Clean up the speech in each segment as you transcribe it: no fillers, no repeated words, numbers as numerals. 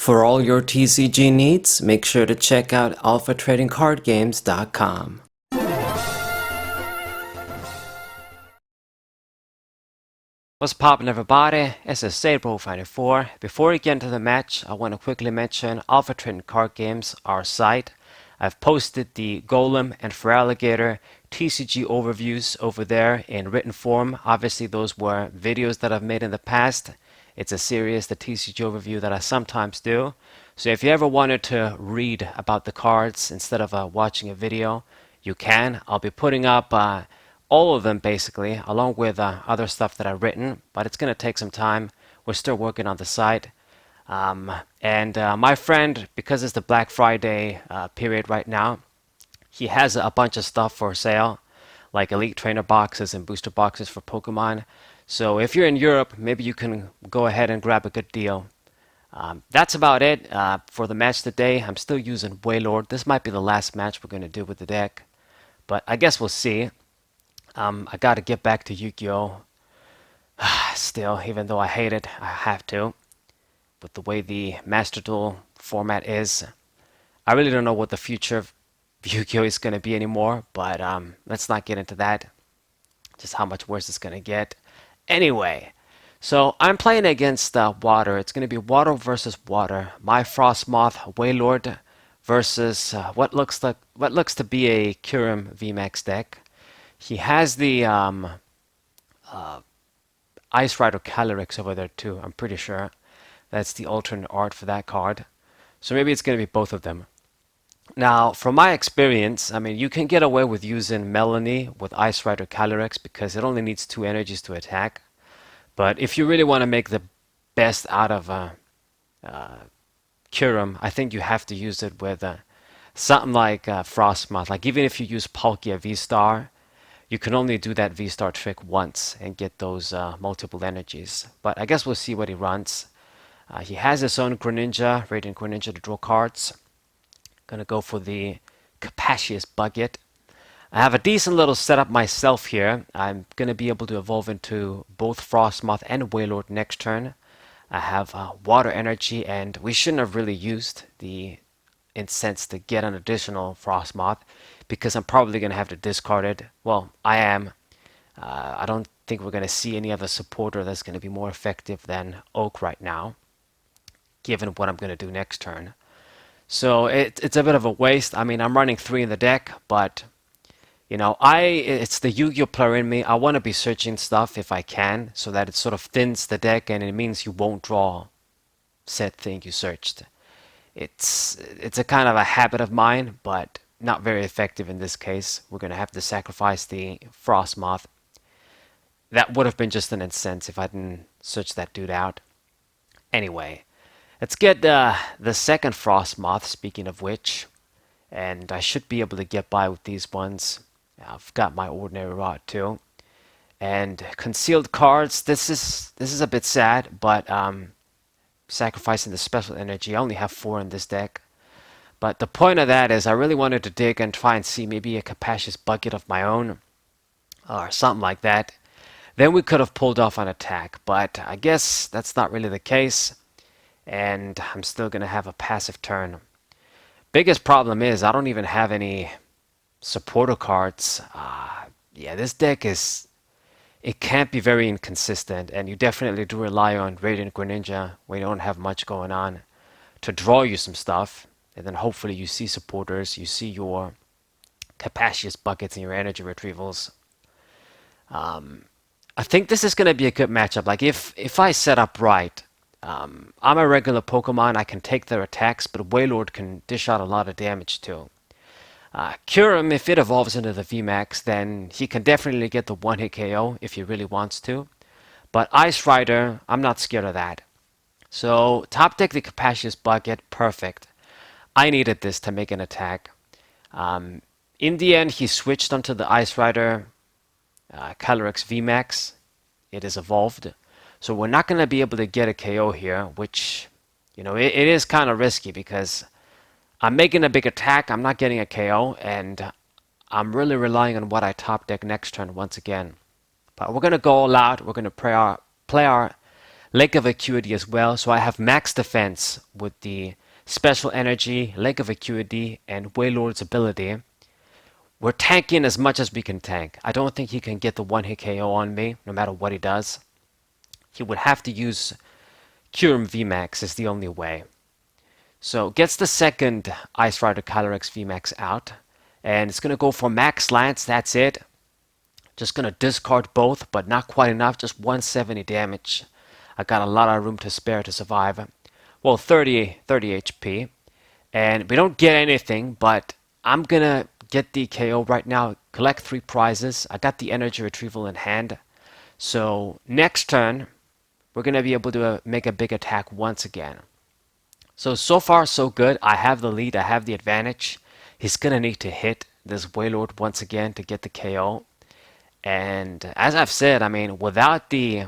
For all your TCG needs, make sure to check out alphatradingcardgames.com. What's poppin', everybody? It's a Sable54. Before we get into the match, I want to quickly mention Alpha Trading Card Games, our site. I've posted the Golem and Feraligatr TCG overviews over there in written form. Obviously, those were videos that I've made in the past. It's a series, the TCG overview, that I sometimes do. So if you ever wanted to read about the cards instead of watching a video, you can. I'll be putting up all of them basically, along with other stuff that I've written, but it's going to take some time. We're still working on the site. And my friend, because it's the Black Friday period right now, he has a bunch of stuff for sale, like Elite Trainer boxes and booster boxes for Pokemon. So if you're in Europe, maybe you can go ahead and grab a good deal. That's about it for the match today. I'm still using Wailord. This might be the last match we're going to do with the deck, but I guess we'll see. I got to get back to Yu-Gi-Oh! Still, even though I hate it, I have to. With the way the Master Duel format is, I really don't know what the future of Yu-Gi-Oh! Is going to be anymore, but let's not get into that. Just how much worse it's going to get. Anyway, so I'm playing against water. It's going to be water versus water. My Frosmoth Wailord versus what looks to be a Calyrex VMAX deck. He has the Ice Rider Calyrex over there too, I'm pretty sure. That's the alternate art for that card. So maybe it's going to be both of them. Now, from my experience, I mean, you can get away with using Melanie with Ice Rider Calyrex because it only needs 2 energies to attack. But if you really want to make the best out of Curum, I think you have to use it with something like Frosmoth. Like even if you use Palkia V-Star, you can only do that V-Star trick once and get those multiple energies. But I guess we'll see what he runs. He has his own Greninja, Radiant Greninja to draw cards. Gonna go for the Capacious Bucket. I have a decent little setup myself here. I'm gonna be able to evolve into both Frosmoth and Wailord next turn. I have Water Energy, and we shouldn't have really used the Incense to get an additional Frosmoth because I'm probably going to have to discard it. Well, I am. I don't think we're going to see any other supporter that's going to be more effective than Oak right now, given what I'm going to do next turn. So it's a bit of a waste. I mean, I'm running 3 in the deck, but you know, it's the Yu-Gi-Oh player in me. I want to be searching stuff if I can, so that it sort of thins the deck and it means you won't draw said thing you searched. It's a kind of a habit of mine, but not very effective in this case. We're going to have to sacrifice the Frosmoth. That would have been just an incense if I didn't search that dude out. Anyway, let's get the second Frosmoth, speaking of which. And I should be able to get by with these ones. I've got my ordinary rod too. And concealed cards, this is a bit sad, but sacrificing the special energy. I only have 4 in this deck. But the point of that is I really wanted to dig and try and see maybe a Capacious Bucket of my own or something like that. Then we could have pulled off an attack, but I guess that's not really the case. And I'm still going to have a passive turn. Biggest problem is I don't even have any supporter cards. Yeah, this deck it can't be very inconsistent, and you definitely do rely on Radiant Greninja when you don't have much going on to draw you some stuff, and then hopefully you see supporters, you see your Capacious Buckets and your energy retrievals. I think this is going to be a good matchup. Like if I set up right, I'm a regular Pokemon, I can take their attacks, but Wailord can dish out a lot of damage too. Curum, if it evolves into the VMAX, then he can definitely get the one-hit KO if he really wants to. But Ice Rider, I'm not scared of that. So, top deck the Capacious Bucket, perfect. I needed this to make an attack. In the end, he switched onto the Ice Rider Calyrex VMAX. It is evolved. So we're not going to be able to get a KO here, which, you know, it is kind of risky because I'm making a big attack, I'm not getting a KO, and I'm really relying on what I top deck next turn once again. But we're going to go all out. We're going to play our Lake of Acuity as well. So I have max defense with the special energy, Lake of Acuity, and Wailord's ability. We're tanking as much as we can tank. I don't think he can get the one-hit KO on me, no matter what he does. He would have to use Calyrex VMAX is the only way. So gets the second Ice Rider Calyrex VMAX out. And it's going to go for Max Lance, that's it. Just going to discard both, but not quite enough, just 170 damage. I got a lot of room to spare to survive. Well, 30 HP. And we don't get anything, but I'm going to get the KO right now, collect 3 prizes. I got the energy retrieval in hand. So next turn, we're going to be able to make a big attack once again. So far so good. I have the lead, I have the advantage. He's going to need to hit this Wailord once again to get the KO. And as I've said, I mean, without a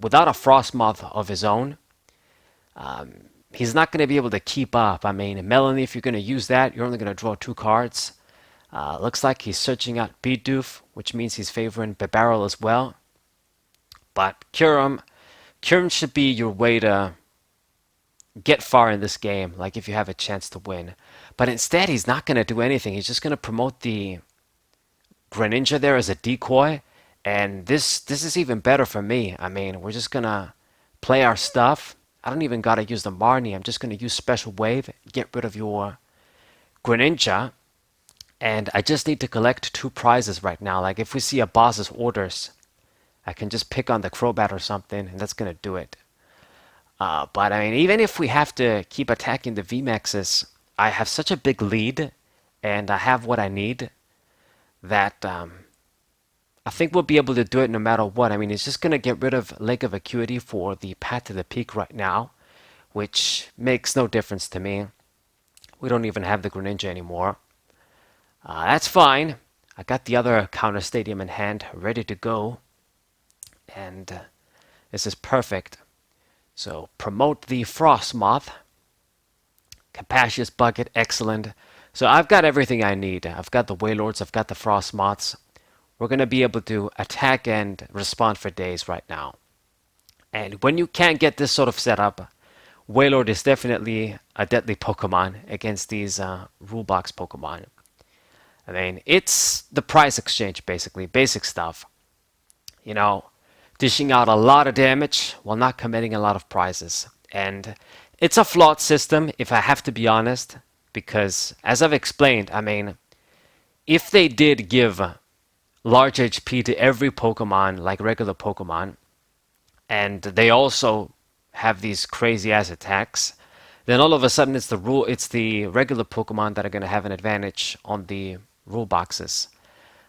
Frosmoth of his own, he's not going to be able to keep up. I mean, Melanie, if you're going to use that, you're only going to draw 2 cards. Looks like he's searching out Bidoof, which means he's favoring Bebarrel as well. But Calyrex should be your way to get far in this game, like if you have a chance to win. But instead, he's not going to do anything. He's just going to promote the Greninja there as a decoy. And this is even better for me. I mean, we're just going to play our stuff. I don't even got to use the Marnie. I'm just going to use Special Wave, get rid of your Greninja. And I just need to collect 2 prizes right now. Like if we see a boss's orders, I can just pick on the Crobat or something, and that's going to do it. But I mean, even if we have to keep attacking the VMAXs, I have such a big lead, and I have what I need, that I think we'll be able to do it no matter what. I mean, it's just going to get rid of Lake of Acuity for the Path to the Peak right now, which makes no difference to me. We don't even have the Greninja anymore. That's fine. I got the other Counter Stadium in hand, ready to go. And this is perfect. So promote the Frosmoth. Capacious Bucket, excellent. So I've got everything I need. I've got the Wailords, I've got the Frosmoths. We're going to be able to attack and respond for days right now. And when you can't get this sort of setup, Wailord is definitely a deadly Pokemon against these rule box Pokemon. I mean, it's the price exchange basically, basic stuff. You know, dishing out a lot of damage while not committing a lot of prizes. And it's a flawed system, if I have to be honest, because as I've explained, I mean, if they did give large HP to every Pokemon like regular Pokemon, and they also have these crazy ass attacks, then all of a sudden it's the regular Pokemon that are going to have an advantage on the rule boxes.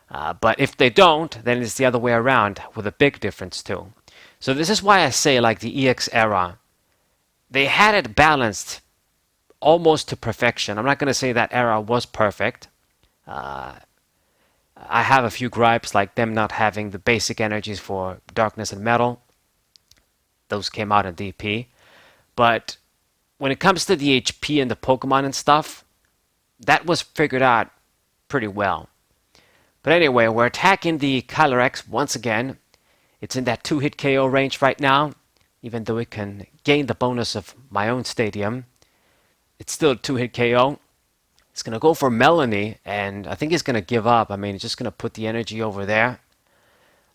But if they don't, then it's the other way around, with a big difference too. So this is why I say, like, the EX era, they had it balanced almost to perfection. I'm not going to say that era was perfect. I have a few gripes, like them not having the basic energies for Darkness and Metal. Those came out in DP. But when it comes to the HP and the Pokemon and stuff, that was figured out pretty well. But anyway, we're attacking the Calyrex once again. It's in that 2-hit KO range right now. Even though it can gain the bonus of my own stadium, it's still a 2-hit KO. It's going to go for Melanie, and I think he's going to give up. I mean, he's just going to put the energy over there.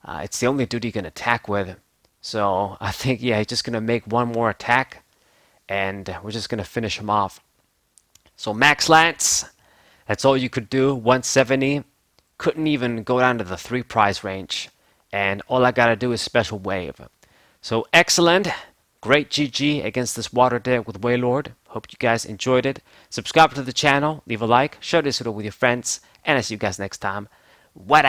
It's the only dude he can attack with. So I think, yeah, he's just going to make one more attack, and we're just going to finish him off. So Max Lance, that's all you could do, 170. Couldn't even go down to the 3 prize range. And all I gotta do is Special Wave. So excellent. Great GG against this water deck with Wailord. Hope you guys enjoyed it. Subscribe to the channel, leave a like, share this video with your friends, and I'll see you guys next time. What